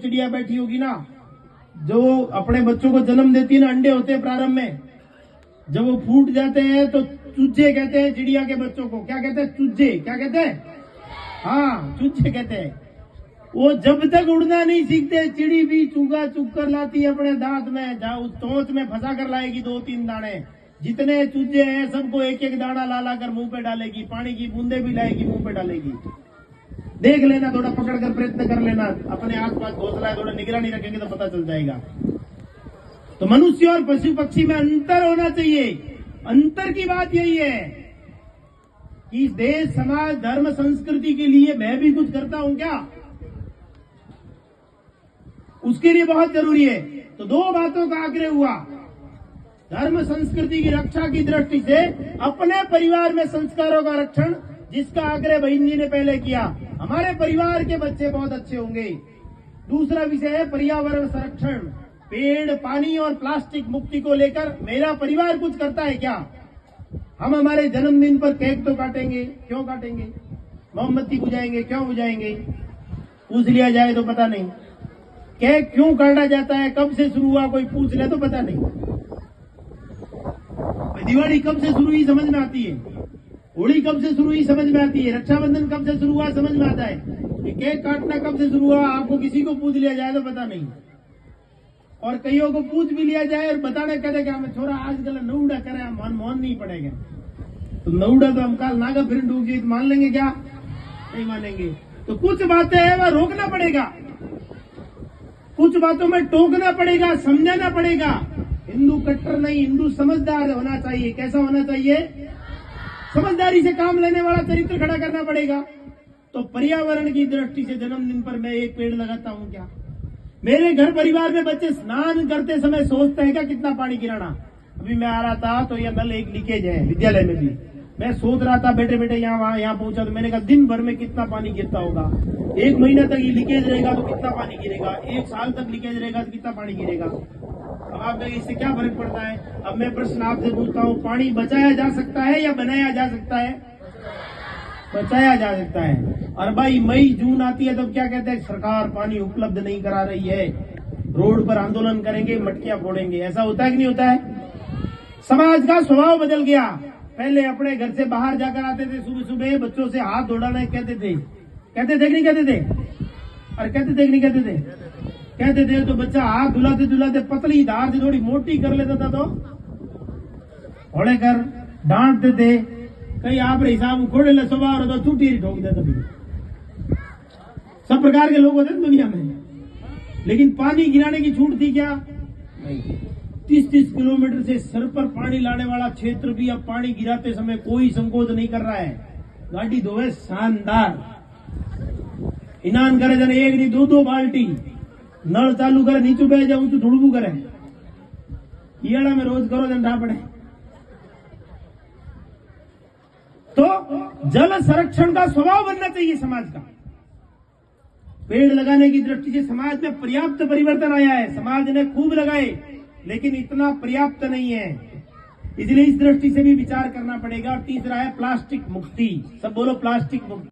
चिड़िया बैठी होगी ना, जो अपने बच्चों को जन्म देती है ना, अंडे होते हैं प्रारंभ में, जब वो फूट जाते हैं तो चूजे कहते हैं चिड़िया के बच्चों को। क्या कहते हैं? चूजे। क्या कहते हैं? हाँ, चूजे कहते हैं। वो जब तक उड़ना नहीं सीखते, चिड़ी भी चूगा चुग कर लाती है अपने दांत में, जहाँ उस चोंच में फंसा कर लाएगी 2-3 दाने। जितने चूजे हैं सबको एक एक दाना ला ला कर मुंह पे डालेगी, पानी की बूंदे भी लाएगी, मुंह पे डालेगी। देख लेना, थोड़ा पकड़ कर प्रयत्न कर लेना, अपने आसपास घोंसला है, थोड़ा निगरानी रखेंगे तो पता चल जाएगा। तो मनुष्य और पशु पक्षी में अंतर होना चाहिए। अंतर की बात यही है कि इस देश, समाज, धर्म, संस्कृति के लिए मैं भी कुछ करता हूं क्या, उसके लिए बहुत जरूरी है। तो 2 बातों का आग्रह हुआ। धर्म संस्कृति की रक्षा की दृष्टि से अपने परिवार में संस्कारों का रक्षण, जिसका आग्रह बहन जी ने पहले किया, हमारे परिवार के बच्चे बहुत अच्छे होंगे। दूसरा विषय है पर्यावरण संरक्षण, पेड़, पानी और प्लास्टिक मुक्ति को लेकर मेरा परिवार कुछ करता है क्या? हम हमारे जन्मदिन पर केक तो काटेंगे, क्यों काटेंगे? मोमबत्ती बुझाएंगे, क्यों बुझाएंगे? पूछ लिया जाए तो पता नहीं। केक क्यों काटा जाता है, कब से शुरू हुआ, कोई पूछ ले तो पता नहीं। दिवाली कब से शुरू हुई समझ में आती है, होली कब से शुरू हुई समझ में आती है, रक्षाबंधन कब से शुरू हुआ समझ में आता है। केक काटना कब से शुरू हुआ आपको किसी को पूछ लिया जाए तो पता नहीं। और कईयों को पूछ भी लिया जाए और बताने कहते कि हमें छोरा आजकल नौड़ा करे, मोहन नहीं पड़ेगा। तो नौड़ा तो हम कल नागा फ्रेंड होगी, मान लेंगे क्या? नहीं मानेंगे। तो कुछ बातें हैं वह रोकना पड़ेगा, कुछ बातों में टोकना पड़ेगा, समझाना पड़ेगा। हिंदू कट्टर नहीं, हिंदू समझदार होना चाहिए। कैसा होना चाहिए? समझदारी से काम लेने वाला चरित्र खड़ा करना पड़ेगा। तो पर्यावरण की दृष्टि से जन्मदिन पर मैं एक पेड़ लगाता हूं क्या? मेरे घर परिवार में बच्चे स्नान करते समय सोचते हैं क्या कितना पानी गिराना? अभी मैं आ रहा था तो यह नल एक लीकेज है विद्यालय में भी, मैं सोच रहा था बैठे बैठे यहाँ पहुंचा तो मैंने कहा दिन भर में कितना पानी गिरता होगा। 1 महीना तक ये लीकेज रहेगा तो कितना पानी गिरेगा, 1 साल तक लीकेज रहेगा तो कितना पानी गिरेगा। अब आप कहेंगे इससे क्या फर्क पड़ता है? अब मैं प्रश्न आपसे पूछता हूँ, पानी बचाया जा सकता है या बनाया जा सकता है? बचाया जा सकता है। और भाई मई जून आती है तो क्या कहते हैं? सरकार पानी उपलब्ध नहीं करा रही है, रोड पर आंदोलन करेंगे, मटकियां फोड़ेंगे। ऐसा होता है कि नहीं होता है? समाज का स्वभाव बदल गया। पहले अपने घर से बाहर जाकर आते थे, सुबह सुबह बच्चों से हाथ धोड़ाना कहते थे कि नहीं कहते थे? और कहते थे कि नहीं कहते थे? कहते थे। तो बच्चा हाथ धुलाते धुलाते पतली धार से थोड़ी मोटी कर लेता था तो थोड़े कर डांटते थे, कहीं आप हिसाब खोड़े ले स्वभाव तो छूटी ठोक देता था। सब प्रकार के लोग होते हैं दुनिया में, लेकिन पानी गिराने की छूट थी क्या? नहीं। 30-30 किलोमीटर से सर पर पानी लाने वाला क्षेत्र भी अब पानी गिराते समय कोई संकोच नहीं कर रहा है। गाड़ी धोवे शानदार, स्नान करे जन 1 नहीं 2-2 बाल्टी, नल चालू करे, नीचे बह जाऊं तो धुड़बू करे, ईड़ा में रोज करो जन पड़े। तो जल संरक्षण का स्वभाव बनना चाहिए समाज का। पेड़ लगाने की दृष्टि से समाज में पर्याप्त परिवर्तन आया है, समाज ने खूब लगाए, लेकिन इतना पर्याप्त नहीं है, इसलिए इस दृष्टि से भी विचार करना पड़ेगा। और तीसरा है प्लास्टिक मुक्ति। सब बोलो प्लास्टिक मुक्ति।